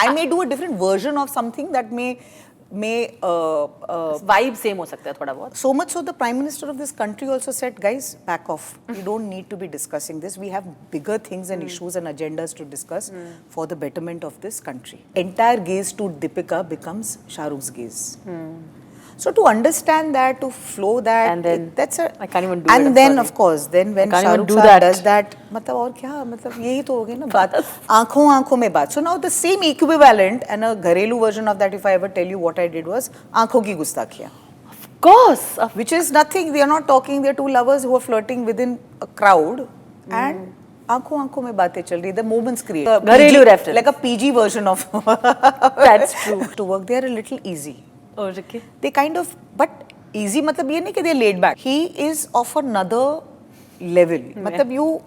I may do a different version of something that may vibe same हो सकता है थोड़ा बहुत. so much so the Prime Minister of this country also said, guys, back off. We don't need to be discussing this. We have bigger things and issues and agendas to discuss for the betterment of this country. Entire gaze to Deepika becomes Shah Rukh's gaze. So to understand that, to flow that, And then that's a. I can't even do it, And I'm then sorry. of course, then when can't Shah even Rukh do sir that. does that, मतलब और क्या, मतलब यही तो हो गया ना बात, आँखों आँखों में बात. So now the same equivalent and a घरेलू version of that, if I ever tell you what I did, was आँखों की गुस्ताखियाँ. Of course. Which is nothing. They are not talking. They are two lovers who are flirting within a crowd, and आँखों आँखों में बातें चल रही. The moments create. घरेलू reference. Like a PG version of. That's true. To work, they are a little easy. Oh, okay. They kind of, but easy मतलब ये नहीं कि they are laid back. He is of another level. मतलब you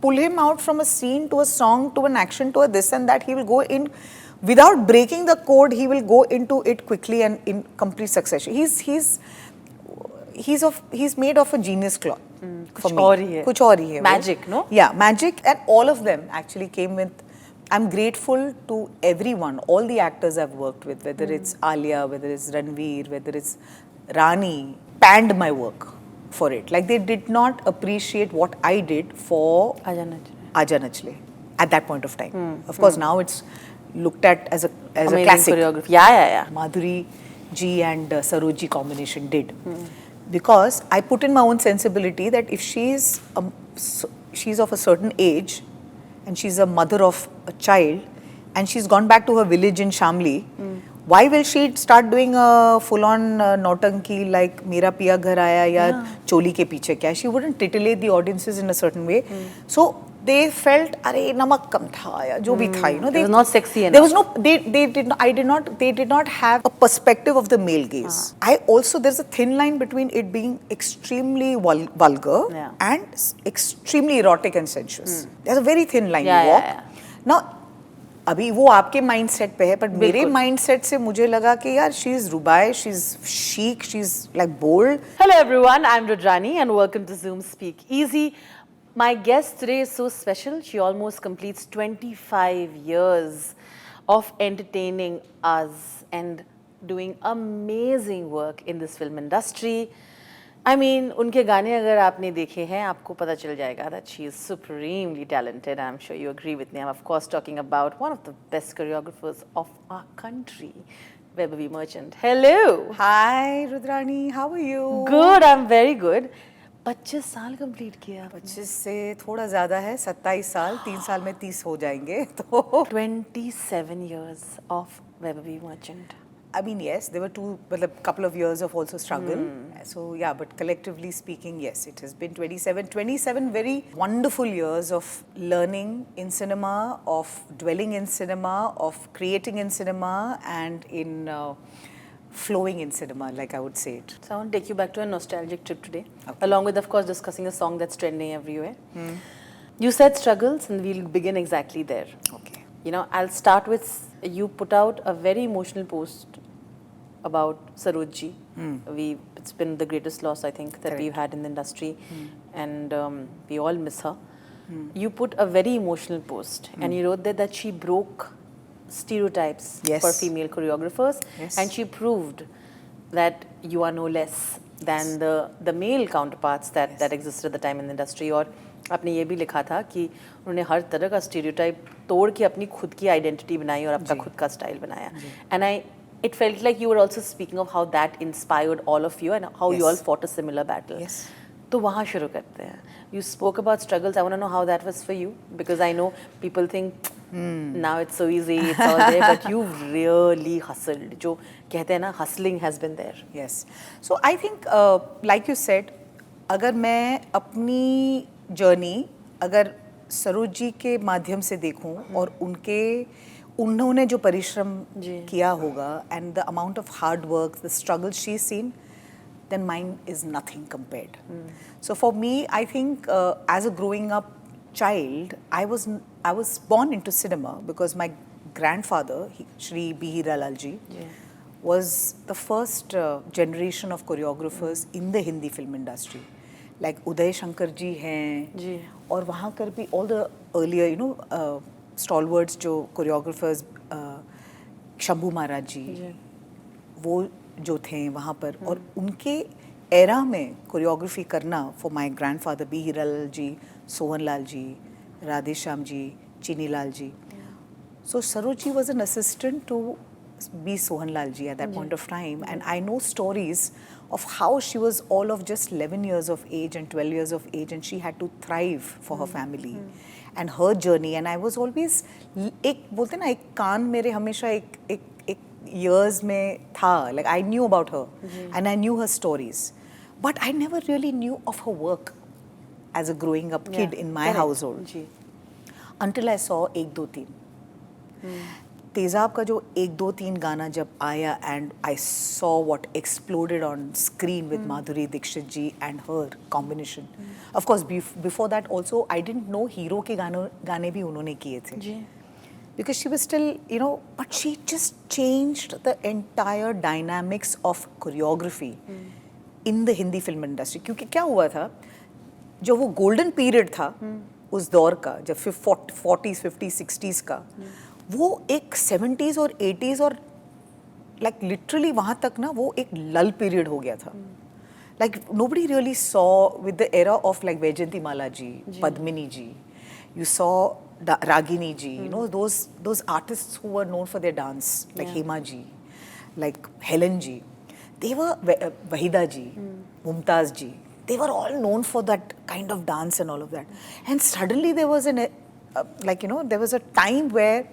pull him out from a scene to a song to an action to a this and that, he will go in without breaking the code. He will go into it quickly and in complete succession. He's made of a genius cloth. कुछ और ही है. कुछ और ही है. Magic, no? Yeah, magic, and all of them actually came with. I'm grateful to everyone, all the actors I've worked with, whether it's Alia, whether it's Ranveer, whether it's Rani, panned my work for it. Like they did not appreciate what I did for Aaja Nachle at that point of time. Of course, now it's looked at as a Amazing classic. choreography. Yeah. Madhuri ji and Saroj ji combination did. Because I put in my own sensibility that if she's of a certain age and she's a mother of a child and she's gone back to her village in Shamli, why will she start doing a full-on nautanki like Mera Piya Ghar Aaya ya Choli ke Piche Kya? She wouldn't titillate the audiences in a certain way. So they felt, "Arey namak kam tha ya, jo bhi tha." You know, It was not sexy enough. There was no. They did not have a perspective of the male gaze. There's a thin line between it being extremely vulgar and extremely erotic and sensuous. There's a very thin line you walk. Now, अभी वो आपके mindset पे है, but मेरे mindset से मुझे लगा कि यार she's rubai, she's chic, she's like bold. Hello everyone, I'm Rudrani and welcome to Zoom Speak Easy. My guest today is so special. She almost completes 25 years of entertaining us and doing amazing work in this film industry. I mean, उनके गाने अगर आपने देखे हैं, आपको पता चल जाएगा that she is supremely talented. I'm sure you agree with me. I'm of course talking about one of the best choreographers of our country, Vaibhavi Merchant. Hello. Hi Rudrani, how are you? Good, I'm very good. 25 साल complete किया. 25 से थोड़ा ज़्यादा है, 27 साल, 3 साल में 30 हो जाएंगे तो 27 years of Vaibhavi Merchant. I mean, yes, there were couple of years of also struggle. So yeah, but collectively speaking, yes, it has been 27 very wonderful years of learning in cinema, of dwelling in cinema, of creating in cinema, and in flowing in cinema, like I would say it. So I want to take you back to a nostalgic trip today, along with, of course, discussing a song that's trending everywhere. You said struggles, and we'll begin exactly there. Okay. You know, I'll start with, you put out a very emotional post about Saroj ji. It's been the greatest loss, I think, that we've had in the industry, and we all miss her. You put a very emotional post, and you wrote there that she broke stereotypes for female choreographers, and she proved that you are no less than the male counterparts that existed at the time in the industry. और आपने ये भी लिखा था कि उन्होंने हर तरह का स्टीरियोटाइप तोड़ के अपनी खुद की आइडेंटिटी बनाई और अपना खुद का स्टाइल बनाया. And it felt like you were also speaking of how that inspired all of you and how you all fought a similar battle. Yes. तो वहाँ शुरू करते हैं. You spoke about struggles. I want to know how that was for you, because I know people think now it's so easy, it's all there, but you've really hustled. जो कहते हैं ना, hustling has been there. Yes. So I think, like you said, अगर मैं अपनी journey अगर सरोज जी के माध्यम से देखूं और उन्होंने जो परिश्रम किया होगा and the amount of hard work, the struggle she's seen, then mine is nothing compared. So for me, I think as a growing up child, I was born into cinema because my grandfather, Shri B. Hiralal ji, was the first generation of choreographers in the Hindi film industry. Like Uday Shankar ji हैं, और वहाँ कर भी all the earlier, stalwarts जो choreographers, Shambhu महाराज जी, वो जो थे वहाँ पर, और उनके एरा में कोरियोग्राफी करना for my grandfather B Hiralal ji, Sohan Lal ji, Radhe Shyam ji, Chini Lal ji. So Sarojji was an assistant to B. Sohanlal ji at that point of time, and I know stories of how she was all of just 11 years of age and 12 years of age, and she had to thrive for her family and her journey. And I was always एक बोलते ना, एक कान मेरे हमेशा एक years में था. Like I knew about her and I knew her stories, but I never really knew of her work as a growing up kid in my household until I saw एक दो तीन. तेजाब का जो 1 2 3 गाना जब आया, and I saw what exploded on screen with Madhuri Dixit ji and her combination. Of course before that also I didn't know hero के गाने भी उन्होंने किए थे, because she was still you know, but she just changed the entire dynamics of choreography in the Hindi film industry. क्योंकि क्या हुआ था, जो वो गोल्डन पीरियड था उस दौर का, जब 40s 50s 60s का, वो एक 70s और 80s और लाइक लिटरली वहाँ तक ना वो एक लल पीरियड हो गया था. Like nobody really saw with the era of like Vyjayanthimala ji, Padmini ji, you saw Ragini ji, you know those artists who were known for their dance, like Hema ji, like Helen ji, they were Waheeda ji, Mumtaz ji, they were all known for that kind of dance and all of that. And suddenly there was like, you know, there was a time where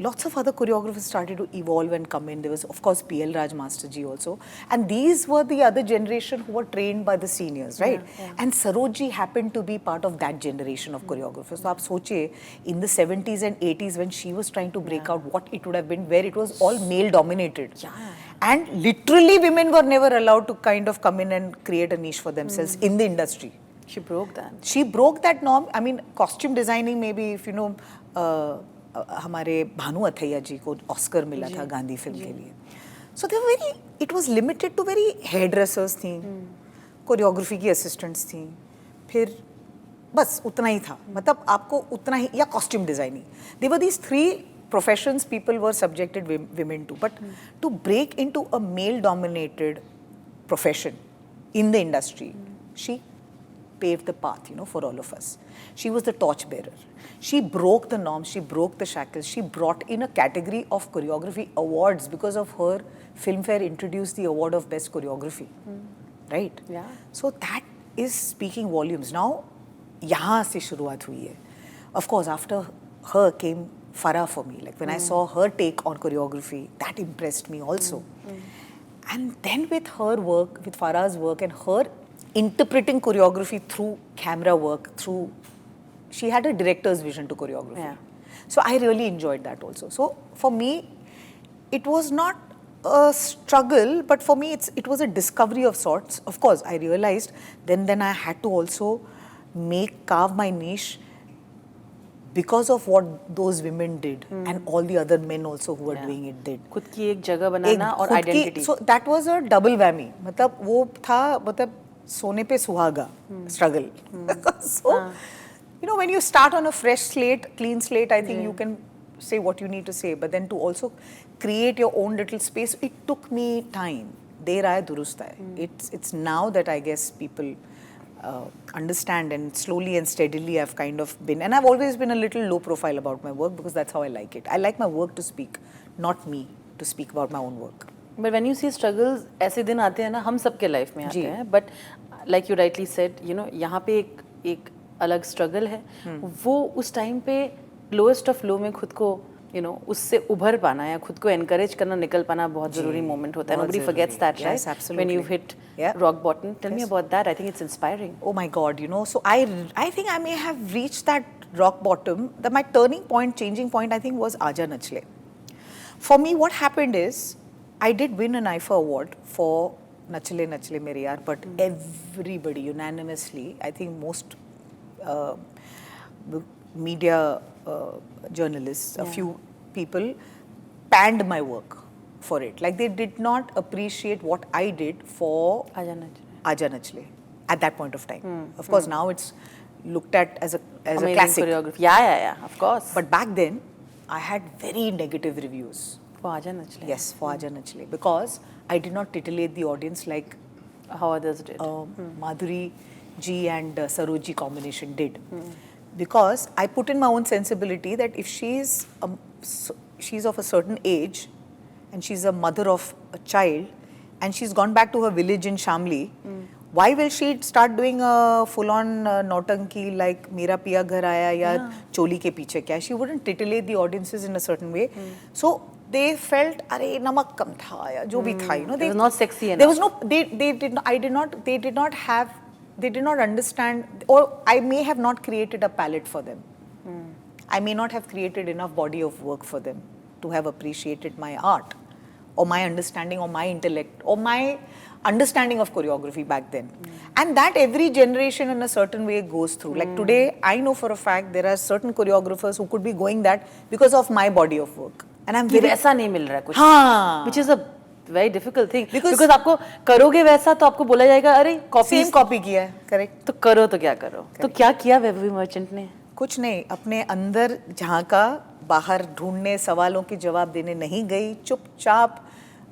lots of other choreographers started to evolve and come in. There was, of course, P.L. Raj Master ji also. And these were the other generation who were trained by the seniors, right? And Sarojji happened to be part of that generation of choreographers. So, aap sochiye, in the 70s and 80s when she was trying to break out, what it would have been, where it was all male dominated. And literally women were never allowed to kind of come in and create a niche for themselves in the industry. She broke that. She broke that norm. I mean, costume designing, maybe if you know, हमारे भानु अथैया जी को Oscar मिला था Gandhi film के लिए. So they were very, it was limited to very hairdressers थी, choreography की assistants थी, फिर बस उतना ही था. मतलब आपको उतना ही, या costume designing. They were these 3 professions people were subjected women to. But to break into a male-dominated profession in the industry, she paved the path, you know, for all of us. She was the torchbearer. She broke the norms. She broke the shackles. She brought in a category of choreography awards. Because of her, Filmfare introduced the award of best choreography, right? Yeah. So that is speaking volumes. Now, यहाँ से शुरुआत हुई है. Of course, after her came Farah for me. Like when I saw her take on choreography, that impressed me also. And then with her work, with Farah's work and her interpreting choreography through camera work, she had a director's vision to choreography. So I really enjoyed that also. So for me, it was not a struggle, but for me it was a discovery of sorts. Of course, I realized then I had to also carve my niche because of what those women did and all the other men also who were doing it did. खुद की एक जगह बनाना और identity. So that was a double whammy. मतलब वो था, मतलब सोने पे सुहागा struggle. So you know, when you start on a fresh slate, clean slate, I think you can say what you need to say, but then to also create your own little space, it took me time. Der aaye durust aaye. It's now that I guess people understand, and slowly and steadily I've kind of been, and I've always been a little low profile about my work because that's how I like it. I like my work to speak, not me to speak about my own work. But when you see struggles, ऐसे दिन आते हैं ना, हम सबके life में आते हैं. But like you rightly said, you know, यहाँ पे एक अलग स्ट्रगल है. वो उस टाइम पे लोएस्ट ऑफ लो में खुद को you know, उससे उभर पाना या खुद को encourage करना, निकल पाना बहुत ज़रूरी moment होता है. Nobody forgets that, right? Yes, absolutely. When you've hit rock bottom. Tell me about that. I think it's inspiring. Oh my God, you know, so I think I may have reached that rock bottom. My turning point, changing point, I think was Aaja Nachle. For me, what happened is, I did win an IFA award for Nachle Nachle Mere Yaar, but everybody unanimously, I think most media journalists, a few people panned my work for it. Like they did not appreciate what I did for Aaja Nachle at that point of time. Of course, now it's looked at as a Amazing classic. choreography. Yeah, of course. But back then, I had very negative reviews For Aaja Nachle. Yes, for Aaja Nachle. Because I did not titillate the audience like How others did. Madhuri ji and Saroj ji combination did. Because I put in my own sensibility that if she's of a certain age and she's a mother of a child and she's gone back to her village in Shamli, why will she start doing a full-on nautanki like Mera Piya Ghar Aaya ya Choli ke Piche Kya? She wouldn't titillate the audiences in a certain way. So they felt, "Arey namak kam tha ya, jo bhi tha." You know, It was not sexy enough. There was no. They did. I did not. They did not have. They did not understand, or I may have not created a palette for them. I may not have created enough body of work for them to have appreciated my art, or my understanding, or my intellect, or my understanding of choreography back then. And that every generation in a certain way goes through. Like today, I know for a fact there are certain choreographers who could be going that because of my body of work. And I'm very... वैसा नहीं मिल रहा है कुछ. हाँ. Which is a very difficult thing. Because आपको करोगे वैसा तो आपको बोला जाएगा अरे same copy किया है, correct? तो करो तो क्या करो. तो क्या किया वैभवी मर्चेंट ने? कुछ नहीं, अपने अंदर झांका, बाहर ढूंढने, सवालों के जवाब देने नहीं गई, चुपचाप.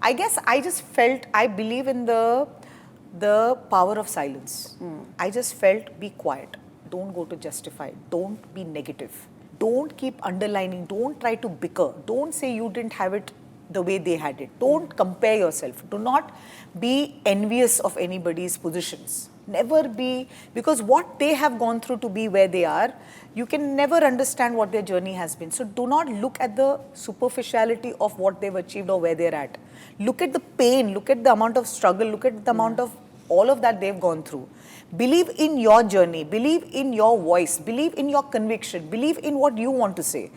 I guess I just felt, I believe in the power of silence. I just felt, be quiet. Don't go to justify. Don't be negative. Don't keep underlining. Don't try to bicker. Don't say you didn't have it the way they had it. Don't compare yourself. Do not be envious of anybody's positions. Never be, because what they have gone through to be where they are, you can never understand what their journey has been. So do not look at the superficiality of what they've achieved or where they're at. Look at the pain, look at the amount of struggle, look at the amount of all of that they've gone through. Believe in your journey, believe in your voice, believe in your conviction, believe in what you want to say.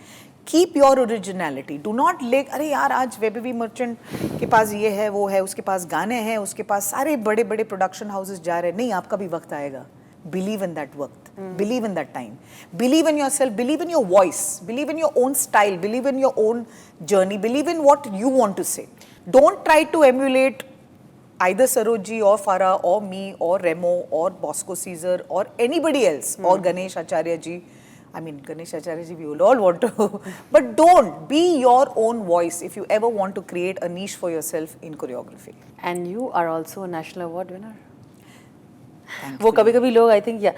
Keep your originality. Do not like, अरे यार आज Vaibhavi merchant के पास ये है, वो है, उसके पास गाने हैं, उसके पास सारे बड़े बड़े प्रोडक्शन हाउसेस जा रहे हैं. नहीं, आपका भी वक्त आएगा. Believe in that वक्त. Believe in that time. Believe in yourself. Believe in your voice. Believe in your own style. Believe in your own journey. Believe in what you want to say. Don't try to emulate either Saroj ji or Farah or me or Remo or Bosco Caesar or anybody else or Ganesh Acharya ji. I mean, Ganesh Acharya ji, we will all want to. But don't. Be your own voice if you ever want to create a niche for yourself in choreography. And you are also a national award winner. Thankfully. वो कभी-कभी लोग I think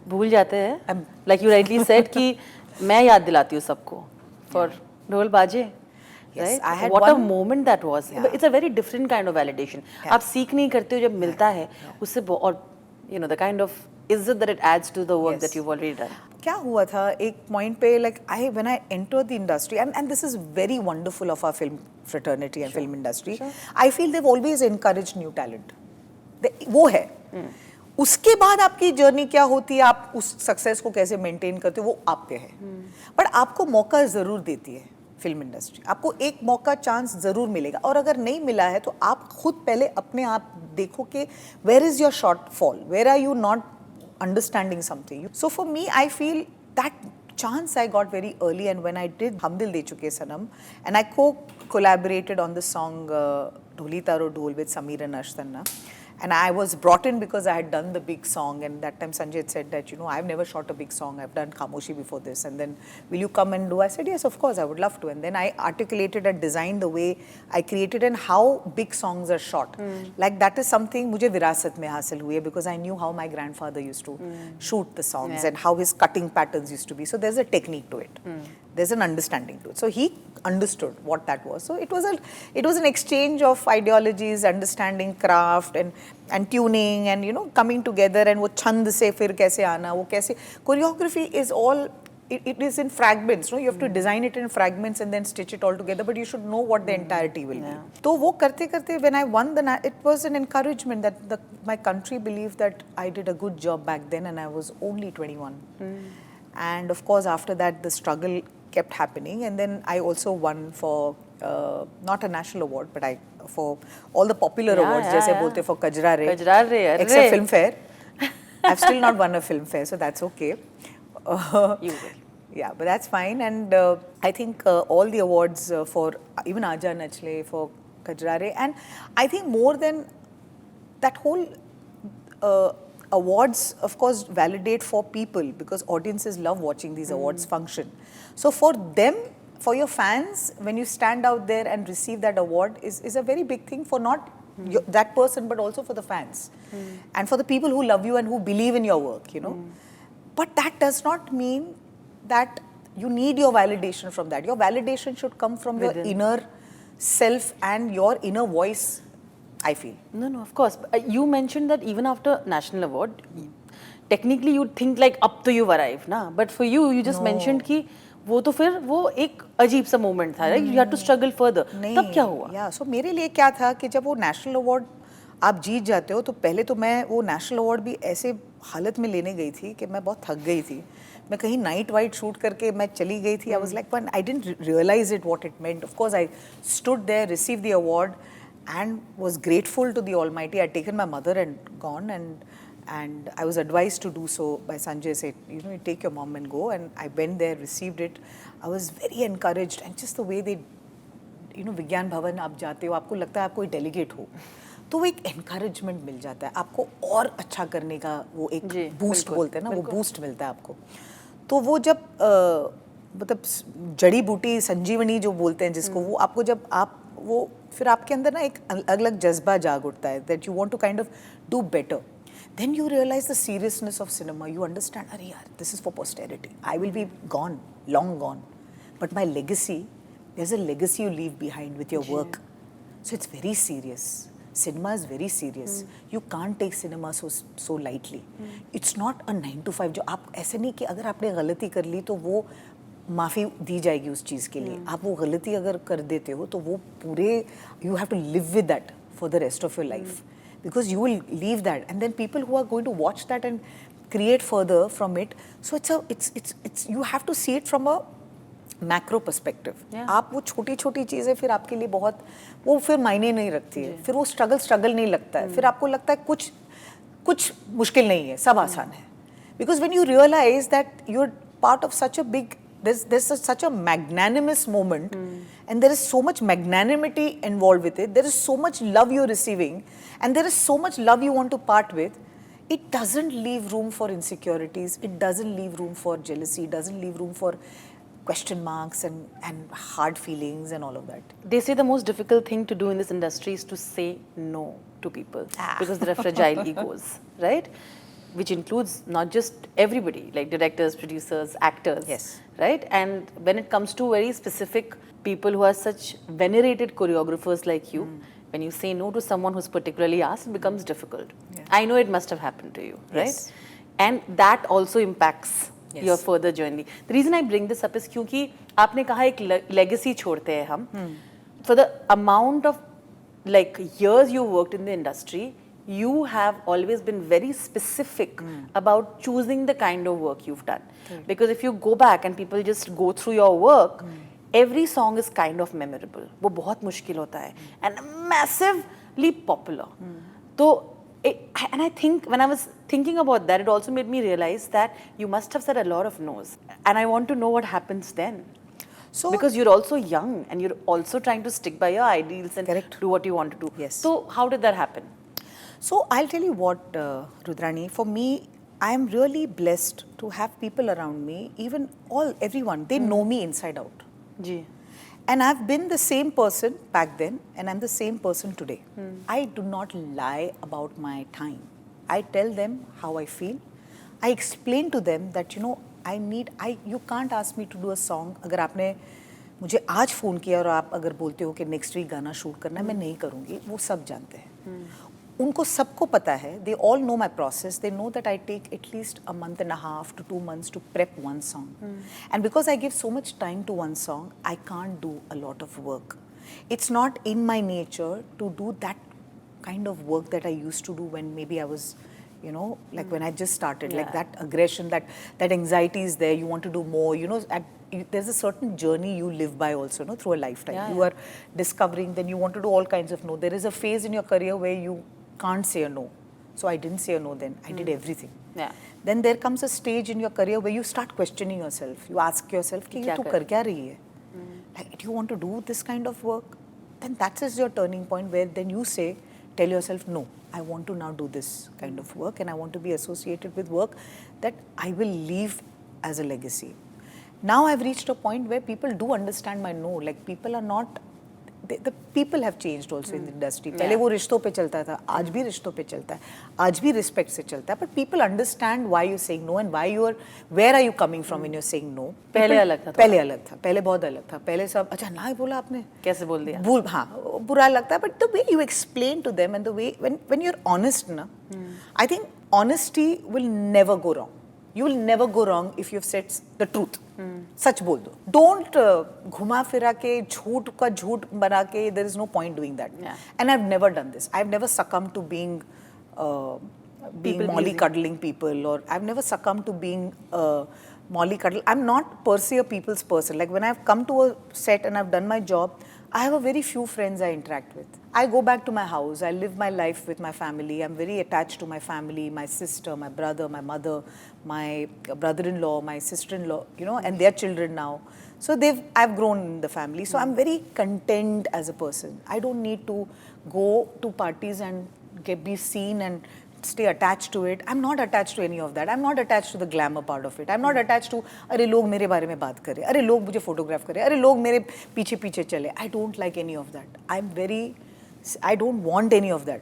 भूल जाते हैं. Like you rightly said कि मैं याद दिलाती हूँ सबको. For ढोल बाजे. Yes, right? I had What one, a moment that was. Yeah. It's a very different kind of validation. आप सीख नहीं करते हो जब मिलता है उससे और you know the kind of izzat that it adds to the work Yes. that you've already done. क्या हुआ था एक point पे like when I entered the industry and this is very wonderful of our film fraternity and film industry. I feel they've always encouraged new talent. वो है. उसके बाद आपकी जर्नी क्या होती है, आप उस सक्सेस को कैसे मेंटेन करते हो, वो आप पे है. बट आपको मौका ज़रूर देती है फिल्म इंडस्ट्री. आपको एक मौका चांस ज़रूर मिलेगा और अगर नहीं मिला है तो आप खुद पहले अपने आप देखो कि where is your shortfall, where are you not understanding something. So for me I feel that chance I got very early, and when I did Hum Dil De Chuke Sanam, and I collaborated on the song Dholi Taro Dhol with Sameer and Ashtanna. And I was brought in because I had done the big song, and that time Sanjay had said that, you know, I've never shot a big song, I've done Khamoshi before this, and then will you come and do? I said yes, of course, I would love to. And then I articulated and designed the way I created and how big songs are shot. Like that is something मुझे विरासत में हासिल हुई है because I knew how my grandfather used to shoot the songs and how his cutting patterns used to be. So there's a technique to it. There's an understanding to it. So he understood what that was. So it was an exchange of ideologies, understanding craft and tuning and, you know, coming together and वो छंद से फिर कैसे आना, वो कैसे choreography is all it is in fragments, no? You have to design it in fragments and then stitch it all together, but you should know what the entirety will be. तो वो करते करते when I won it was an encouragement that my country believed that I did a good job back then, and I was only 21. And of course after that the struggle kept happening, and then I also won for not a national award, but for all the popular awards, जैसे बोलते for Kajra except Filmfare. I've still not won a Filmfare, so that's okay. You will. Yeah, but that's fine. And I think all the awards for even Aaja Nachle, for Kajra, and I think more than that whole awards, of course, validate for people because audiences love watching these awards function. So for them, for your fans, when you stand out there and receive that award is a very big thing for not that person, but also for the fans. And for the people who love you and who believe in your work, you know. But that does not mean that you need your validation from that. Your validation should come from your inner self and your inner voice, I feel. No, no, of course. You mentioned that even after national award, technically you'd think like up to you've arrived, na? But for you, you just mentioned कि वो तो फिर वो एक अजीब सा moment था, right? You had to struggle further. तब क्या हुआ? या सो मेरे लिए क्या था कि जब वो नेशनल अवार्ड आप जीत जाते हो, तो पहले तो मैं वो नेशनल अवार्ड भी ऐसे हालत में लेने गई थी कि मैं बहुत थक गई थी. मैं कहीं नाइट वाइट शूट करके मैं चली गई थी. I was like, I didn't realize it what it meant. Of course I stood there, received the award and was grateful to the Almighty. I'd taken my mother and gone, and I was advised to do so by Sanjay. Said, you know, you take your mom and go. And I went there, received it. I was very encouraged, and just the way they, you know, विज्ञान भवन आप जाते हो, आपको लगता है आप कोई डेलीगेट हो, तो वो एक encouragement मिल जाता है आपको और अच्छा करने का. वो एक बूस्ट बोलते हैं ना, वो बूस्ट मिलता है आपको. तो वो जब मतलब जड़ी बूटी संजीवनी जो बोलते हैं जिसको, वो आपको जब आप वो फिर आपके अंदर ना एक अलग जज्बा जाग उठता है, that you want to kind of do better. Then you realize the seriousness of cinema. You understand, अरे यार, this is for posterity. I will be gone, long gone. But my legacy, there's a legacy you leave behind with your work. So it's very serious. Cinema is very serious. You can't take cinema so lightly. It's not a 9 to 5 जो आप ऐसे नहीं कि अगर आपने गलती कर ली तो वो माफ़ी दी जाएगी उस चीज़ के लिए. आप वो गलती अगर कर देते हो तो वो पूरे you have to live with that for the rest of your life. Because you will leave that, and then people who are going to watch that and create further from it. So it's you have to see it from a macro perspective. आप वो छोटी छोटी चीज़ें फिर आपके लिए बहुत वो फिर मायने नहीं रखती है. फिर वो स्ट्रगल नहीं लगता है. फिर आपको लगता है कुछ मुश्किल नहीं है, सब आसान है. Because when you realize that you're part of such a big, there's such a magnanimous moment, and there is so much magnanimity involved with it. There is so much love you're receiving, and there is so much love you want to part with. It doesn't leave room for insecurities. It doesn't leave room for jealousy. It doesn't leave room for question marks and hard feelings and all of that. They say the most difficult thing to do in this industry is to say no to people because there are fragile egos, right? Which includes not just everybody, like directors, producers, actors. Yes. Right? And when it comes to very specific people who are such venerated choreographers like you, when you say no to someone who's particularly asked, it becomes difficult. I know it must have happened to you, right? Yes. And that also impacts your further journey. The reason I bring this up is क्योंकि आपने कहा एक legacy छोड़ते हैं हम. For the amount of like years you worked in the industry, you have always been very specific about choosing the kind of work you've done. Because if you go back and people just go through your work, every song is kind of memorable. वो बहुत मुश्किल होता है and massively popular. तो and I think when I was thinking about that, it also made me realize that you must have said a lot of no's. And I want to know what happens then. So because you're also young and you're also trying to stick by your ideals and do what you want to do. Yes. So how did that happen? So I'll tell you what, Rudrani, for me, I am really blessed to have people around me, even everyone, they know me inside out. Ji. And I've been the same person back then, and I'm the same person today. I do not lie about my time. I tell them how I feel. I explain to them that, you know, you can't ask me to do a song. अगर आपने मुझे आज phone किया और आप अगर बोलते हो कि नेक्स्ट वीक गाना शूट करना है, मैं नहीं करूँगी, वो सब जानते हैं. उनको सबको पता है. They all know my process. They know that I take at least a month and a half to 2 months to prep one song. And because I give so much time to one song, I can't do a lot of work. It's not in my nature to do that kind of work that I used to do when maybe I was, you know, like when I just started, like that aggression, that anxiety is there. You want to do more, you know. There's a certain journey you live by also, no, through a lifetime. You are discovering, then you want to do all kinds of no. There is a phase in your career where you can't say a no. So I didn't say a no then. I did everything. Then there comes a stage in your career where you start questioning yourself. You ask yourself, कि तू कर क्या रही है? Like, do you want to do this kind of work? Then that is your turning point where then you say, tell yourself, no, I want to now do this kind of work, and I want to be associated with work that I will leave as a legacy. now I've reached a point where people do understand my no. Like people are not, the people have changed also in the industry. पहले वो रिश्तों पे चलता था, आज भी रिश्तों पे चलता है, आज भी respect से चलता है. But people understand why you're saying no and why where are you coming from when you're saying no. पहले अलग था. पहले अलग था, पहले बहुत अलग था. पहले सब अच्छा ना ही बोला आपने. कैसे बोल दिया? हाँ, बुरा लगता है. But the way you explain to them and the way when you're honest ना, I think honesty will never go wrong. You will never go wrong if you've said the truth. सच बोल दो. Don't घुमा फिरा के झूठ का झूठ बना के. There is no point doing that. And I've never done this. I've never succumbed to being mollycoddling people, or I've never succumbed to being mollycoddle. I'm not per se a people's person. Like when I've come to a set and I've done my job, I have a very few friends I interact with. I go back to my house. I live my life with my family. I'm very attached to my family, my sister, my brother, my mother, my brother-in-law, my sister-in-law, you know, and their children now. So I've grown in the family. So I'm very content as a person. I don't need to go to parties and be seen and stay attached to it. I'm not attached to any of that. I'm not attached to the glamour part of it. I'm not attached to अरे लोग मेरे बारे में बात करें, अरे लोग मुझे photograph करें, अरे लोग मेरे पीछे पीछे चले. I don't like any of that. I don't want any of that.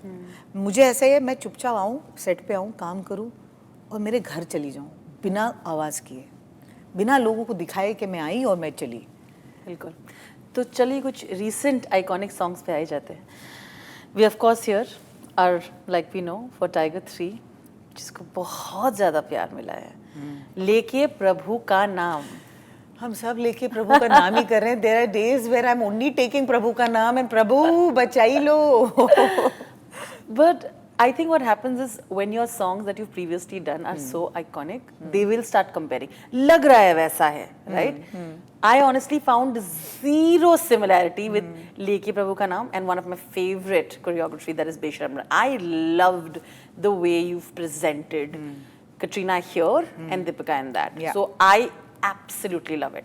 मुझे ऐसा है मैं चुपचाप आऊँ, सेट पे आऊँ, काम करूँ और मेरे घर चली जाऊँ बिना आवाज़ किए, बिना लोगों को दिखाए कि मैं आई और मैं चली. बिल्कुल. तो चलिए कुछ recent iconic songs पे आ ही जाते हैं. We of course here are like we know for Tiger 3 जिसको बहुत ज़्यादा प्यार मिला है. लेके प्रभु का नाम. हम सब लेके प्रभु का नाम ही कर रहे हैं. There are days where I'm only taking प्रभु का नाम and प्रभु बचाई लो. But I think what happens is when your songs that you've previously done are so iconic, they will start comparing. लग रहा है वैसा है, right? I honestly found zero similarity with Leke Prabhu Ka Naam and one of my favorite choreography, that is Beshram. I loved the way you've presented Katrina here and Deepika in that. Yeah. So I absolutely love it.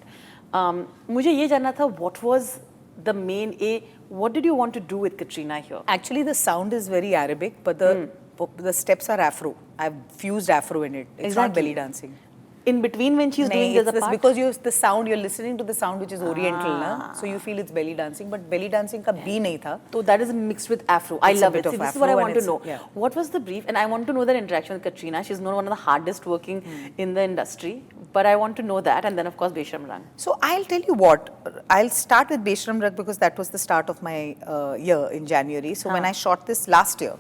मुझे ये जानना था, what was the main what did you want to do with Katrina here? Actually, the sound is very Arabic, but the steps are Afro. I've fused Afro in it. It's not belly dancing. In between when she's doing this part? Because the sound, you're listening to the sound which is oriental, na? So you feel it's belly dancing, but belly dancing ka bhi nahi tha. So that is mixed with Afro. I love it. See, this is what I want to know. Yeah. What was the brief? And I want to know that interaction with Katrina. She's known one of the hardest working in the industry. But I want to know that, and then of course Beshram Rang. So I'll tell you what, I'll start with Beshram Rang because that was the start of my year in January. So when I shot this last year,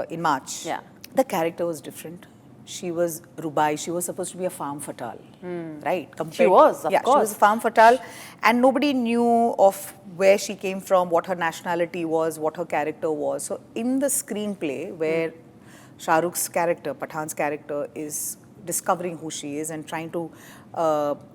in March, the character was different. She was Rubai, she was supposed to be a femme fatale, right? She was, of course. She was a femme fatale, and nobody knew of where she came from, what her nationality was, what her character was. So in the screenplay where Shah Rukh's character, Pathan's character, is discovering who she is and trying to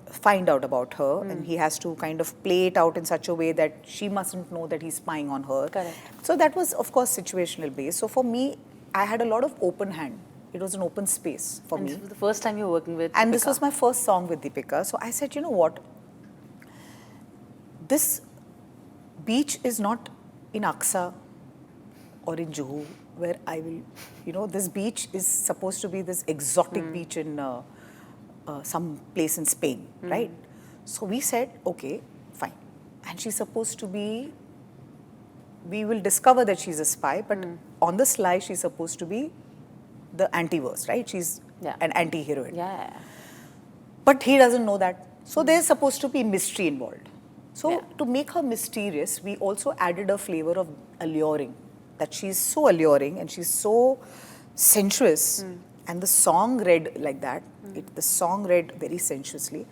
find out about her, and he has to kind of play it out in such a way that she mustn't know that he's spying on her. Correct. So that was, of course, situational based. So for me, I had a lot of open hand. It was an open space for me. This was the first time you were working with And Deepika. this was my first song with Deepika. So I said, you know what? This beach is not in Aksa or in Juhu, where I will, you know, this beach is supposed to be this exotic beach in some place in Spain, right? So we said, okay, fine. And she's supposed to be, we will discover that she's a spy, but on the sly, she's supposed to be the anti-verse, right? She's an anti-heroine. Yeah. But he doesn't know that. So there's supposed to be mystery involved. So to make her mysterious, we also added a flavor of alluring. That she's so alluring and she's so sensuous. And the song read like that. The song read very sensuously.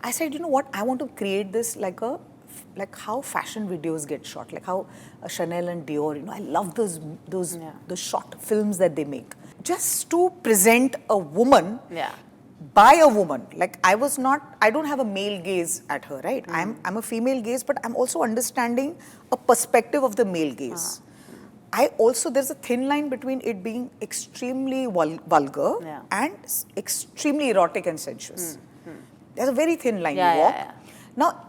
I said, you know what? I want to create this like how fashion videos get shot, like how Chanel and Dior, you know, I love those short films that they make. Just to present a woman by a woman. Like I don't have a male gaze at her, right? I'm a female gaze, but I'm also understanding a perspective of the male gaze. There's a thin line between it being extremely vulgar and extremely erotic and sensuous. There's a very thin line you walk. Now,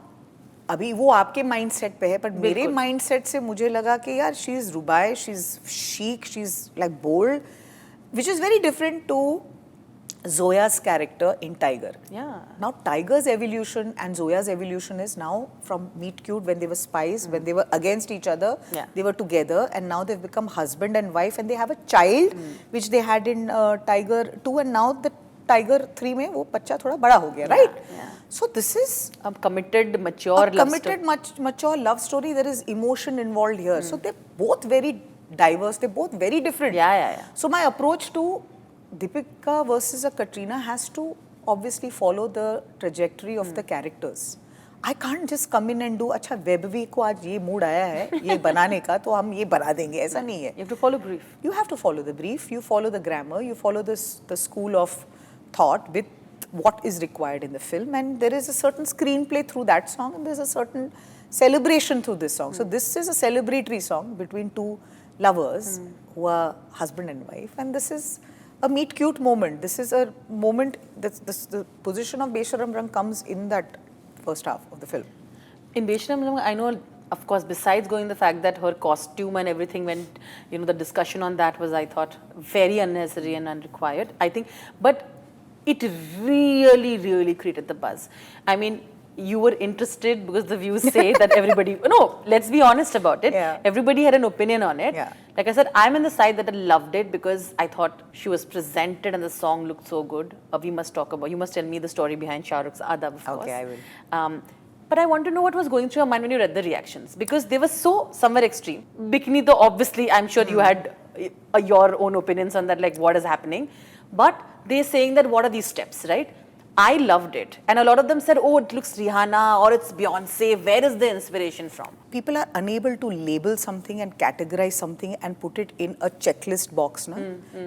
अभी वो आपके mindset पे है, but मेरे mindset से मुझे लगा कि यार she is Rubai, she's chic, she's like bold, which is very different to Zoya's character in Tiger. Yeah. Now Tiger's evolution and Zoya's evolution is now from meet cute when they were spies, when they were against each other, Yeah. they were together, and now they've become husband and wife, and they have a child which they had in Tiger 2, and now the Tiger 3 में वो बच्चा थोड़ा बड़ा हो गया, right? yeah. So this is A committed, mature a love committed, story. mature love story. There is emotion involved here. So they're both very diverse. They're both very different. Yeah. So my approach to Deepika versus a Katrina has to obviously follow the trajectory of the characters. I can't just come in and do अच्छा वेबवी को आज ये mood आया है ये बनाने का तो हम ये बना देंगे ऐसा नहीं है. You have to follow brief. You have to follow the brief, you follow the grammar, you follow the school of thought with what is required in the film, and there is a certain screenplay through that song, and there's a certain celebration through this song. So this is a celebratory song between two lovers who are husband and wife, and this is a meet cute moment. This is a moment that the position of Besharam Rang comes in that first half of the film. In Besharam Rang, I know, of course, besides going the fact that her costume and everything went, the discussion on that was, I thought, very unnecessary and unrequired, I think. But it really created the buzz. I mean, you were interested because the views say that everybody, no, let's be honest about it. Yeah. Everybody had an opinion on it. Yeah. Like I said, I'm in the side that I loved it because I thought she was presented and the song looked so good. You must tell me the story behind Shah Rukh's Adab, of course. Okay, I will. But I want to know what was going through your mind when you read the reactions, because they were so somewhere extreme. Bikini, though, obviously, I'm sure you had your own opinions on that, like what is happening. But they're saying that what are these steps, right? I loved it. And a lot of them said, oh, it looks Rihanna or it's Beyonce. Where is the inspiration from? People are unable to label something and categorize something and put it in a checklist box.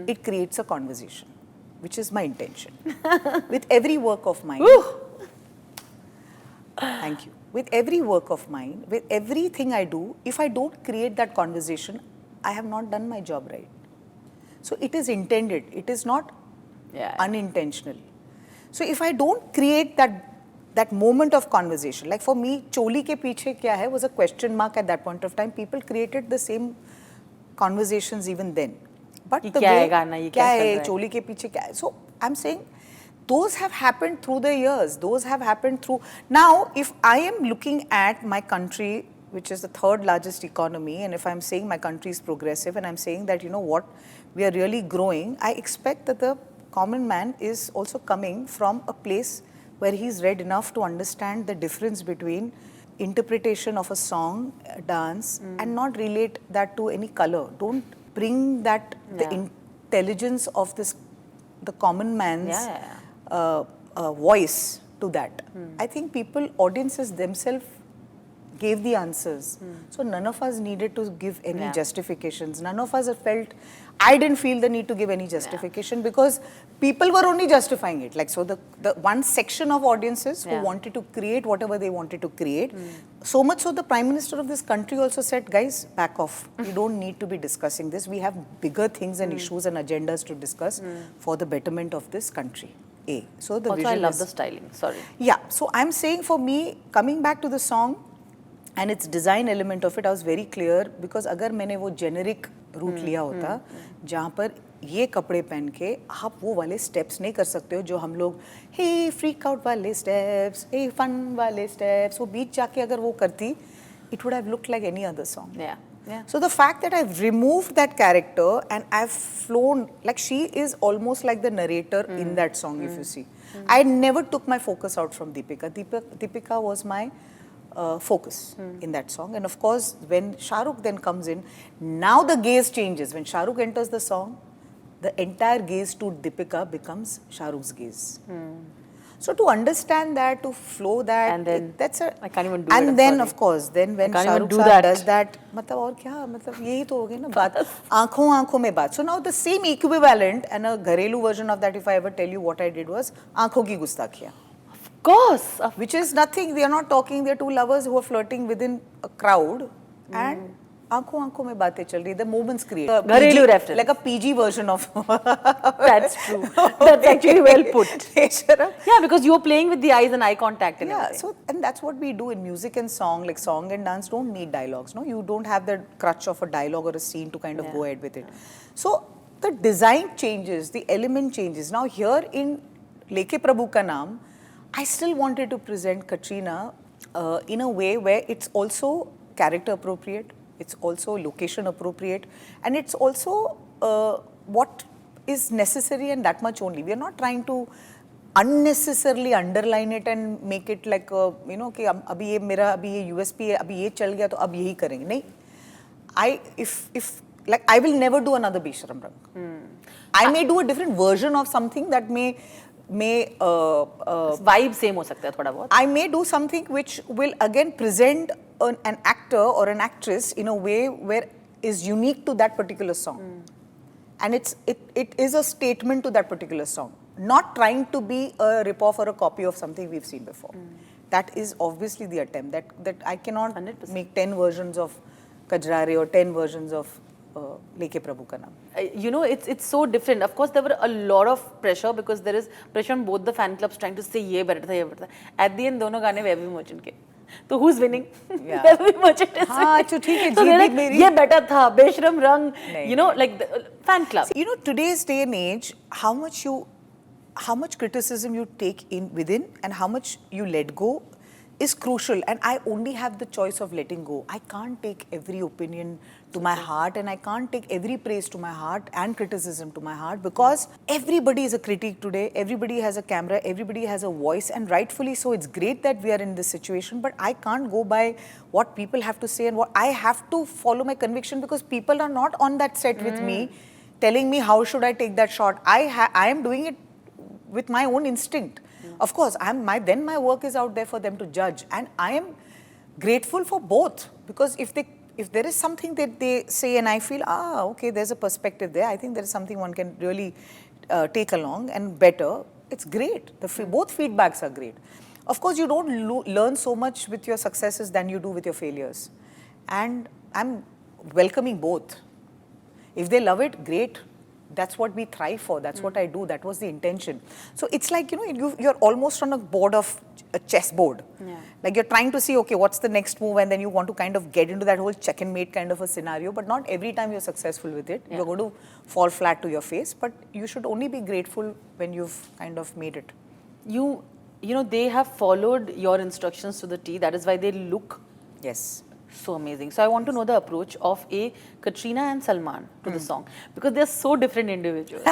It creates a conversation, which is my intention. With every work of mine. Thank you. With every work of mine, with everything I do, if I don't create that conversation, I have not done my job right. So it is intended. It is not unintentional. So if I don't create that moment of conversation, like for me, Choli ke piche kya hai was a question mark at that point of time. People created the same conversations even then. But the way, kya hai, Choli ke piche kya hai? So I'm saying, those have happened through the years. Those have happened through. Now, if I am looking at my country, which is the third largest economy, and if I'm saying my country is progressive, and I'm saying that, what, we are really growing, I expect that the common man is also coming from a place where he's read enough to understand the difference between interpretation of a song, a dance, and not relate that to any color. Don't bring that, the intelligence of the common man's voice to that. I think audiences themselves gave the answers. So none of us needed to give any justifications. None of us felt, I didn't feel the need to give any justification because people were only justifying it. Like, so the one section of audiences who wanted to create whatever they wanted to create, so much so the Prime Minister of this country also said, guys, back off. You don't need to be discussing this. We have bigger things and issues and agendas to discuss for the betterment of this country. So the also, I love the styling, sorry. Yeah, so I'm saying for me, coming back to the song, and its design element of it, I was very clear because अगर मैंने वो generic route लिया होता जहाँ पर ये कपड़े पहन के आप वो वाले steps नहीं कर सकते हो जो हम लोग hey freak out वाले steps, hey fun वाले steps, वो बीच जाके अगर वो करती, it would have looked like any other song. Yeah. So the fact that I've removed that character and I've flown, like she is almost like the narrator in that song, if you see. I never took my focus out from Deepika. Deepika was my focus in that song. And of course, when Shah Rukh then comes in, now the gaze changes. When Shah Rukh enters the song, the entire gaze to Deepika becomes Shah Rukh's gaze. So to understand that, to flow that, and then I can't even do it. And then of course, then when Shah Rukh does that, मतलब और क्या, मतलब यही तो हो गया ना बात, आँखों आँखों में बात. So now the same equivalent and a घरेलू version of that, if I ever tell you what I did was आँखों की गुस्ताखियाँ. Of course. Which is nothing. They are not talking. They are two lovers who are flirting within a crowd, and आँखों आँखों में बातें चल रही. The moments create. घरेलू reference. Like a PG version of. That's true. That's actually well put. Yeah, because you are playing with the eyes and eye contact and everything. So and that's what we do in music and song. Like song and dance don't need dialogues. No, you don't have the crutch of a dialogue or a scene to kind of go ahead with it. So the design changes, the element changes. Now here in Leke Prabhu Ka Naam, I still wanted to present Katrina in a way where it's also character appropriate, it's also location appropriate, and it's also what is necessary and that much only. We are not trying to unnecessarily underline it and make it like a, you know, कि अभी ये मेरा अभी ये USP है, अभी ये चल गया तो अब यही करेंगे. नहीं. If like I will never do another Beshram Rang. I may do a different version of something that may vibe same हो सकता है थोड़ा बहुत. I may do something which will again present an actor or an actress in a way where is unique to that particular song. And it is a statement to that particular song. Not trying to be a rip-off or a copy of something we've seen before. That is obviously the attempt. That I cannot 100%. make 10 versions of Kajrare or 10 versions of Leke Prabhu Ka Naam. You know, it's so different. Of course, there were a lot of pressure because there is pressure on both the fan clubs trying to say ये better था, ये better था. At the end, दोनों गाने Vaibhavi merchant के. So who's winning? Yeah. Vaibhavi merchant is हाँ, winning. तो ठीक है, So जीत they're भी like, मेरी. ये better था, बेशरम रंग. नहीं, You know, like the fan club. You know, today's day and age, how much criticism you take in within and how much you let go is crucial, and I only have the choice of letting go. I can't take every opinion to my heart, and I can't take every praise to my heart and criticism to my heart, because everybody is a critic today, everybody has a camera, everybody has a voice, and rightfully so. It's great that we are in this situation, but I can't go by what people have to say, and what I have to follow my conviction, because people are not on that set with me telling me how should I take that shot. I am doing it with my own instinct. Of course, then my work is out there for them to judge, and I am grateful for both, because if there is something that they say and I feel, okay, there's a perspective there, I think there is something one can really take along and better, it's great. Both feedbacks are great. Of course, you don't learn so much with your successes than you do with your failures, and I'm welcoming both. If they love it, great. That's what we thrive for. That's what I do. That was the intention. So it's like, you know, you're almost on a board of a chessboard. Yeah. Like you're trying to see, okay, what's the next move? And then you want to kind of get into that whole check and mate kind of a scenario. But not every time you're successful with it. Yeah. You're going to fall flat to your face. But you should only be grateful when you've kind of made it. You know, they have followed your instructions to the T. That is why they look Yes. so amazing. So I want to know the approach of Katrina and Salman to the song, because they're so different individuals.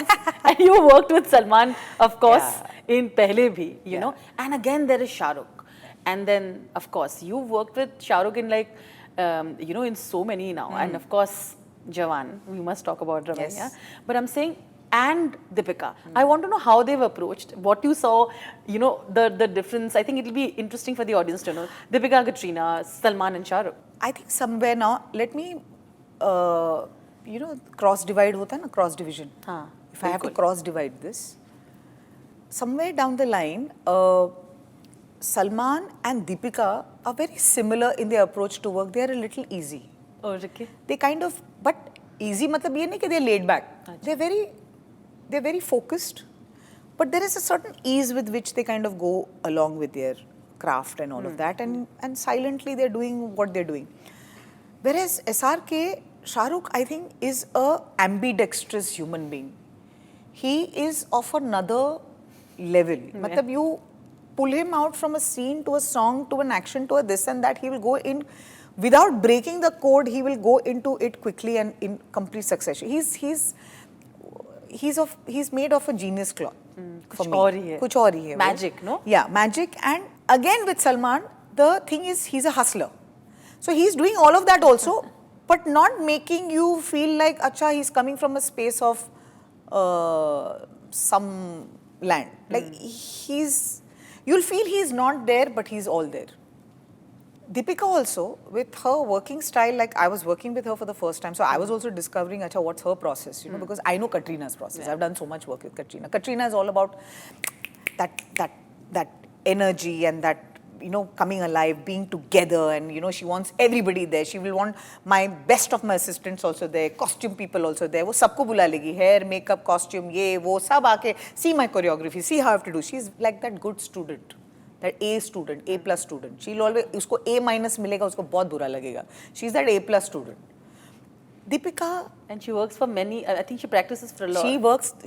And you worked with Salman, of course, in Pehle Bhi, you know. And again, there is Shah Rukh. And then, of course, you worked with Shah Rukh in like, you know, in so many now. And of course, Jawan, we must talk about Ramaiya. Yes. But I'm saying, and Deepika. I want to know how they've approached, what you saw, you know, the difference. I think it'll be interesting for the audience to know. Deepika, Katrina, Salman and Shah Rukh. I think somewhere now, let me, you know, cross divide hota hai na, cross division. हाँ, If I have to बिल्कुल. cross divide this, somewhere down the line, Salman and Deepika are very similar in their approach to work. They are a little easy. और okay. They kind of, but easy matlab ye nahi कि they're laid back. They're very focused, but there is a certain ease with which they kind of go along with their craft and all of that, and silently they're doing what they're doing. Whereas SRK, Shah Rukh, I think, is a ambidextrous human being. He is of another level. Matlab you pull him out from a scene to a song to an action to a this and that, he will go in without breaking the code. He will go into it quickly and in complete succession. He's made of a genius cloth. For me. कुछ और ही है. Magic, no? Yeah, magic. And again with Salman, the thing is he's a hustler. So he's doing all of that also, but not making you feel like, acha, he's coming from a space of some land. Like you'll feel he's not there, but he's all there. Deepika also, with her working style, like I was working with her for the first time, so I was also discovering, acha, what's her process, you know, because I know Katrina's process. I've done so much work with Katrina. Katrina is all about that energy and that, you know, coming alive, being together, and, you know, she wants everybody there. She will want my best of my assistants also there, costume people also there. वो सबको बुला लेगी, hair, makeup, costume, ये वो सब आके see my choreography, see how I have to do. She's like that good student. That A student, A+ student. She'll always, उसको A- मिलेगा, उसको बहुत बुरा लगेगा. She's that A+ student. Deepika, And she works for many, I think she practices for a lot.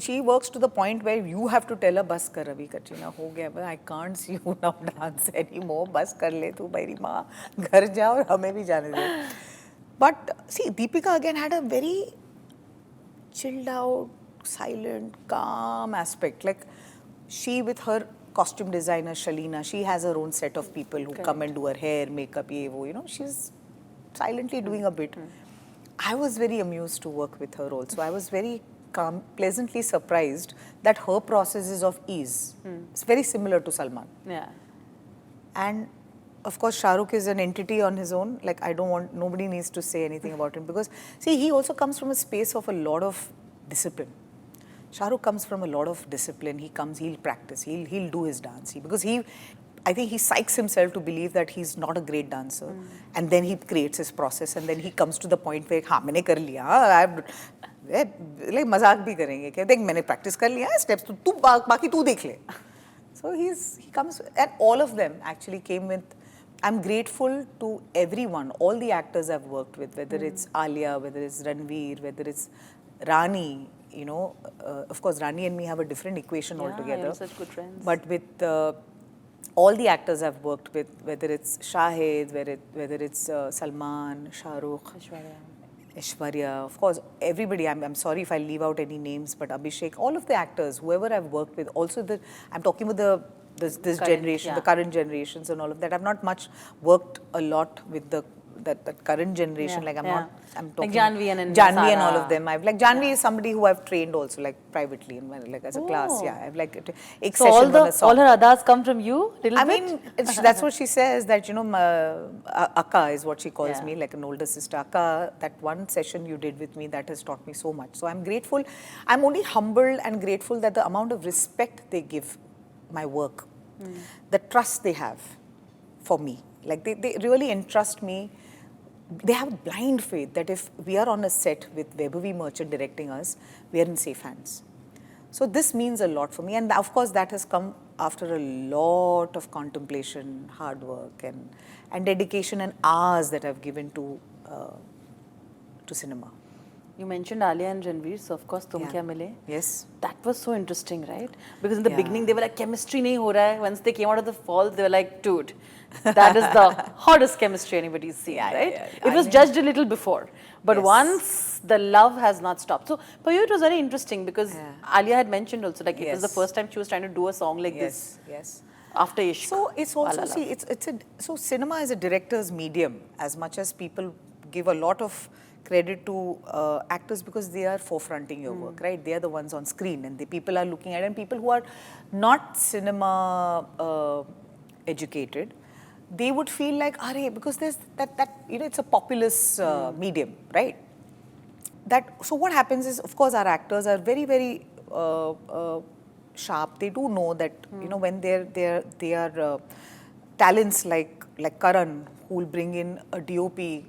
she works to the point where you have to tell her, bas kar abhi Katrina, ho gaya, I can't see you now dance anymore, bas kar le tu मेरी माँ, घर जा और हमें भी जाने दे. But see, Deepika again had a very chilled out, silent, calm aspect. Like she with her costume designer Shalina, she has her own set of people who come and do her hair, makeup, ye wo, you know, she's silently doing a bit. I was very amused to work with her also. I was very calm, pleasantly surprised that her process is of ease. It's very similar to Salman. Yeah. And of course, Shah Rukh is an entity on his own. Like, nobody needs to say anything about him because, see, he also comes from a space of a lot of discipline. Shah Rukh comes from a lot of discipline. He'll practice, he'll do his dance. I think he psychs himself to believe that he's not a great dancer. And then he creates his process and then he comes to the point where, हाँ, मैंने कर लिया, like मजाक भी करेंगे क्या देख मैंने practice कर लिया steps तू बाकी तू देख ले. So he comes, and all of them actually came with, I'm grateful to everyone, all the actors I've worked with, whether it's Alia, whether it's Ranveer, whether it's Rani, you know, of course Rani and me have a different equation altogether. You're such good friends. But with all the actors I've worked with, whether it's Shahid, whether it's Salman, Shah Rukh, Aishwarya, of course, everybody, I'm sorry if I leave out any names, but Abhishek, all of the actors, whoever I've worked with, also I'm talking about this current generation, the current generations and all of that. I've not much worked a lot with that current generation. Like I'm talking like Janvi and Janvi and all of them. Janvi is somebody who I've trained also, like privately, like as a class. Yeah, I've like so all her adas come from you. I mean, that's what she says. That you know, Akka is what she calls me, like an older sister. Akka, that one session you did with me, that has taught me so much. So I'm grateful. I'm only humbled and grateful that the amount of respect they give my work, the trust they have for me, like they really entrust me. They have blind faith that if we are on a set with Vaibhavi Merchant directing us, we are in safe hands. So this means a lot for me, and of course that has come after a lot of contemplation, hard work, and dedication, and hours that I've given to cinema. You mentioned Alia and Ranveer, so of course Tum Kya Mile. Yes. That was so interesting, right? Because in the beginning they were like, chemistry nahi ho raha hai. Once they came out of the fall, they were like, dude, that is the hottest chemistry anybody's seen, right? It was judged a little before, but once the love has not stopped. So for you it was very interesting because Alia had mentioned also, like it was the first time she was trying to do a song like this. Yes. After Ishq. So it's also, see, so cinema is a director's medium, as much as people give a lot of credit to actors because they are forefronting your work, right? They are the ones on screen and the people are looking at it, and people who are not cinema educated, they would feel like, because there's that you know, it's a populous medium, right? So what happens is, of course, our actors are very, very sharp. They do know that, you know, when they are talents like Karan, who will bring in a DOP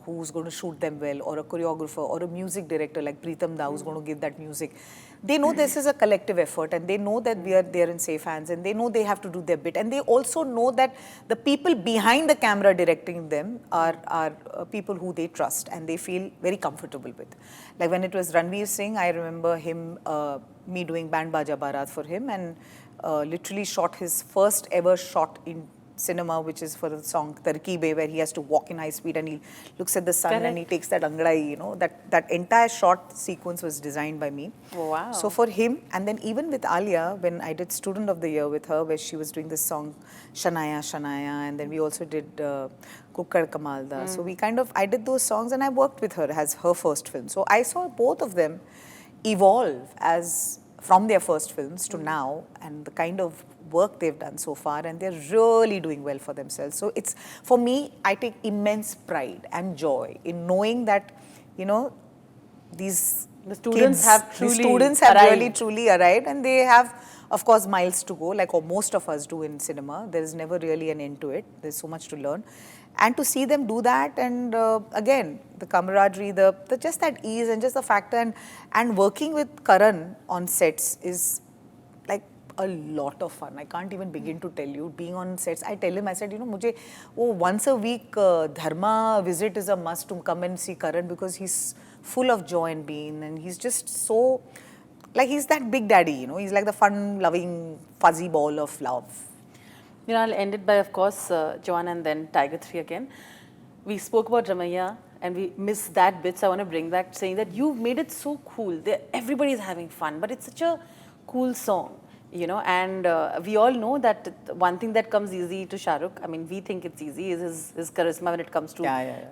who's going to shoot them well, or a choreographer, or a music director like Preetam Da, who's going to give that music. They know this is a collective effort, and they know that they're in safe hands, and they know they have to do their bit, and they also know that the people behind the camera directing them are people who they trust and they feel very comfortable with. Like when it was Ranveer Singh, I remember him, me doing Band Baja Barat for him, and literally shot his first ever shot in cinema, which is for the song Tarkeeb-e, where he has to walk in high speed and he looks at the sun and he takes that angrai, you know, that entire shot sequence was designed by me. Oh, wow. So for him, and then even with Alia, when I did Student of the Year with her, where she was doing this song Shanaya Shanaya, and then we also did Kukkad Kamalda. So I did those songs and I worked with her as her first film. So I saw both of them evolve from their first films to now, and the kind of work they've done so far, and they're really doing well for themselves. So it's, for me, I take immense pride and joy in knowing that, you know, the students have really truly arrived, and they have, of course, miles to go, like most of us do in cinema. There is never really an end to it. There's so much to learn. And to see them do that, and again, the camaraderie, just that ease, and just the factor, and working with Karan on sets is like, a lot of fun. I can't even begin to tell you. Being on sets, I tell him, I said, you know, मुझे वो once a week Dharma visit is a must to come and see Karan because he's full of joy and being, and he's just so, like he's that big daddy, you know. He's like the fun-loving, fuzzy ball of love. You know, I'll end it by, of course, Jawan and then Tiger 3 again. We spoke about Ramayya and we missed that bit, so I want to bring back saying that you've made it so cool. Everybody's having fun, but it's such a cool song, you know, and we all know that one thing that comes easy to Shah Rukh, I mean, we think it's easy, is his charisma when it comes to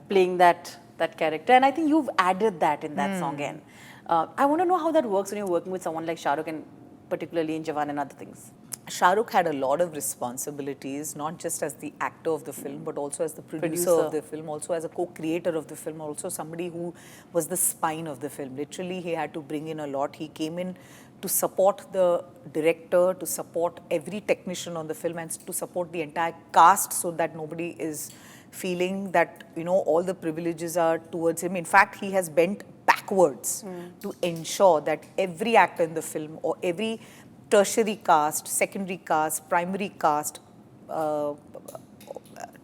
playing that character. And I think you've added that in that song again. I want to know how that works when you're working with someone like Shah Rukh, and particularly in Jawan and other things. Shah Rukh had a lot of responsibilities, not just as the actor of the film, but also as the producer of the film, also as a co-creator of the film, also somebody who was the spine of the film. Literally, he had to bring in a lot. He came in to support the director, to support every technician on the film, and to support the entire cast so that nobody is feeling that, you know, all the privileges are towards him. In fact, he has bent backwards to ensure that every actor in the film, or every tertiary cast, secondary cast, primary cast,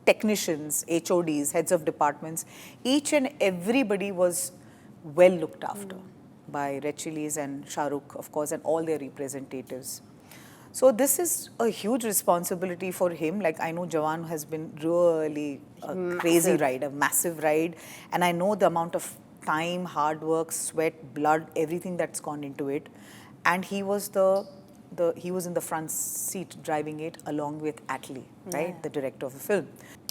technicians, HODs, heads of departments, each and everybody was well looked after by Red Chillies and Shah Rukh, of course, and all their representatives. So this is a huge responsibility for him. Like, I know Jawan has been really a crazy ride, a massive ride, and I know the amount of time, hard work, sweat, blood, everything that's gone into it. And he was he was in the front seat driving it along with Atlee, right, the director of the film.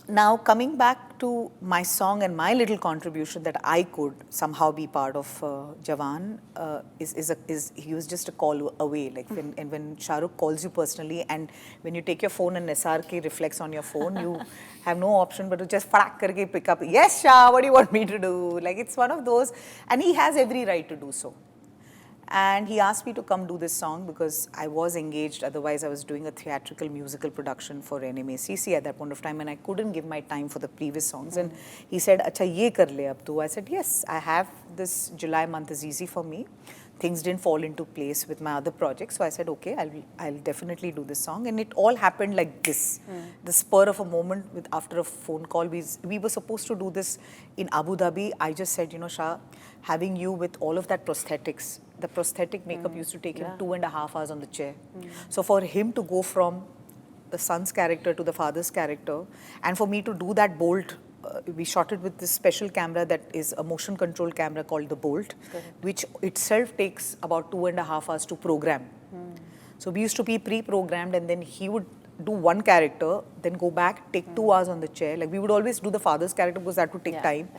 Now, coming back to my song and my little contribution that I could somehow be part of Jawan, he was just a call away. Like when Shah Rukh calls you personally, and when you take your phone and SRK reflects on your phone, you have no option but to just fadak karke pick up. Yes, Shah, what do you want me to do? Like, it's one of those, and he has every right to do so. And he asked me to come do this song because I was engaged. Otherwise, I was doing a theatrical musical production for NMACC at that point of time, and I couldn't give my time for the previous songs. And he said, "Acha, ye kar le ab tu." I said, "Yes, I have this July month is easy for me. Things didn't fall into place with my other projects, so I said, okay, I'll definitely do this song." And it all happened like this, the spur of a moment after a phone call. We were supposed to do this in Abu Dhabi. I just said, you know, Shah, having you with all of that prosthetics, the prosthetic makeup used to take him 2.5 hours on the chair. So for him to go from the son's character to the father's character, and for me to do that bolt, we shot it with this special camera that is a motion control camera called the Bolt, which itself takes about 2.5 hours to program. So we used to be pre-programmed, and then he would do one character, then go back, take 2 hours on the chair. Like, we would always do the father's character because that would take time.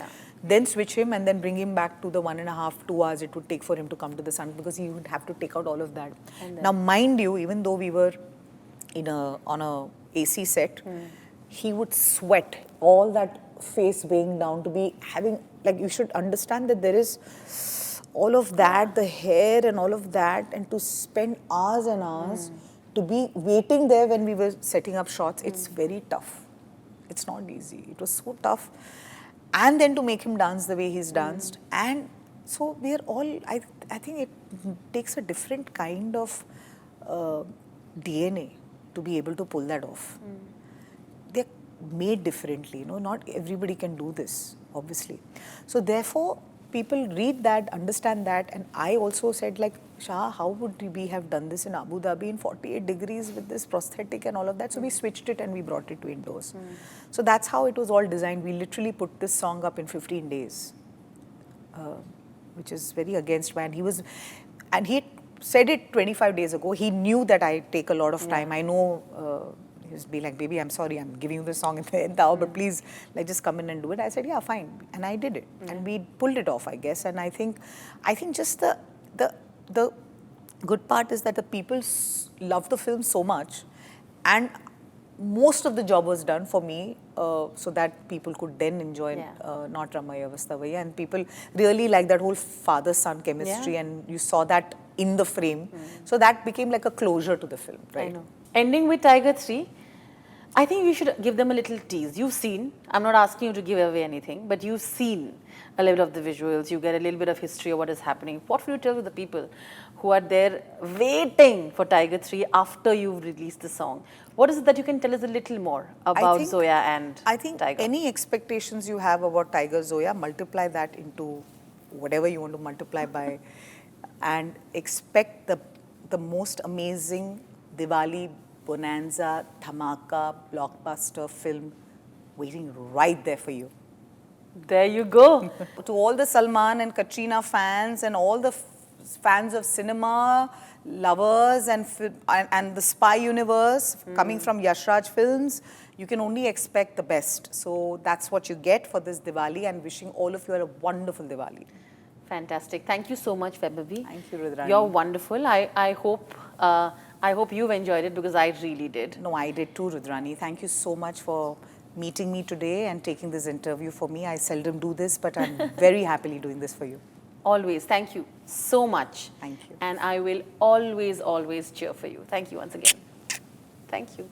Then switch him and then bring him back to the 1.5, 2 hours it would take for him to come to the sun, because he would have to take out all of that. Now, mind you, even though we were on a AC set, he would sweat, all that face weighing down, to be having, like, you should understand that there is all of that, the hair and all of that, and to spend hours and hours to be waiting there when we were setting up shots, it's very tough. It's not easy. It was so tough. And then to make him dance the way he's danced. And so we are all, I think it takes a different kind of DNA to be able to pull that off. They're made differently, you know, not everybody can do this, obviously. So therefore, people read that, understand that, and I also said, like, Shah, how would we have done this in Abu Dhabi in 48 degrees with this prosthetic and all of that? So we switched it and we brought it to indoors. So that's how it was all designed. We literally put this song up in 15 days, which is very against my, and he said it 25 days ago. He knew that I take a lot of time. I know, he'd be like, baby, I'm sorry, I'm giving you this song in the end hour, but please, like, just come in and do it. I said, yeah, fine. And I did it. And we pulled it off, I guess. And I think just the good part is that the people love the film so much, and most of the job was done for me, so that people could then enjoy Not Ramayya Vastavaya, and people really like that whole father-son chemistry, and you saw that in the frame. So that became like a closure to the film, right? I know. Ending with Tiger 3, I think we should give them a little tease. You've seen, I'm not asking you to give away anything, but you've seen a little of the visuals, you get a little bit of history of what is happening. What will you tell to the people who are there waiting for Tiger 3 after you've released the song? What is it that you can tell us a little more about Zoya and I think Tiger? any expectations you have about Tiger Zoya, multiply that into whatever you want to multiply by, and expect the most amazing Diwali bonanza, dhamaka, blockbuster film waiting right there for you. There you go. To all the Salman and Katrina fans and all the fans of cinema, lovers and the spy universe coming from Yashraj Films, you can only expect the best. So that's what you get for this Diwali, and wishing all of you a wonderful Diwali. Fantastic. Thank you so much, Vaibhavi. Thank you, Rudrani. You're wonderful. I hope you've enjoyed it, because I really did. No, I did too, Rudrani. Thank you so much for meeting me today and taking this interview for me. I seldom do this, but I'm very happily doing this for you. Always. Thank you so much. Thank you. And I will always, always cheer for you. Thank you once again. Thank you.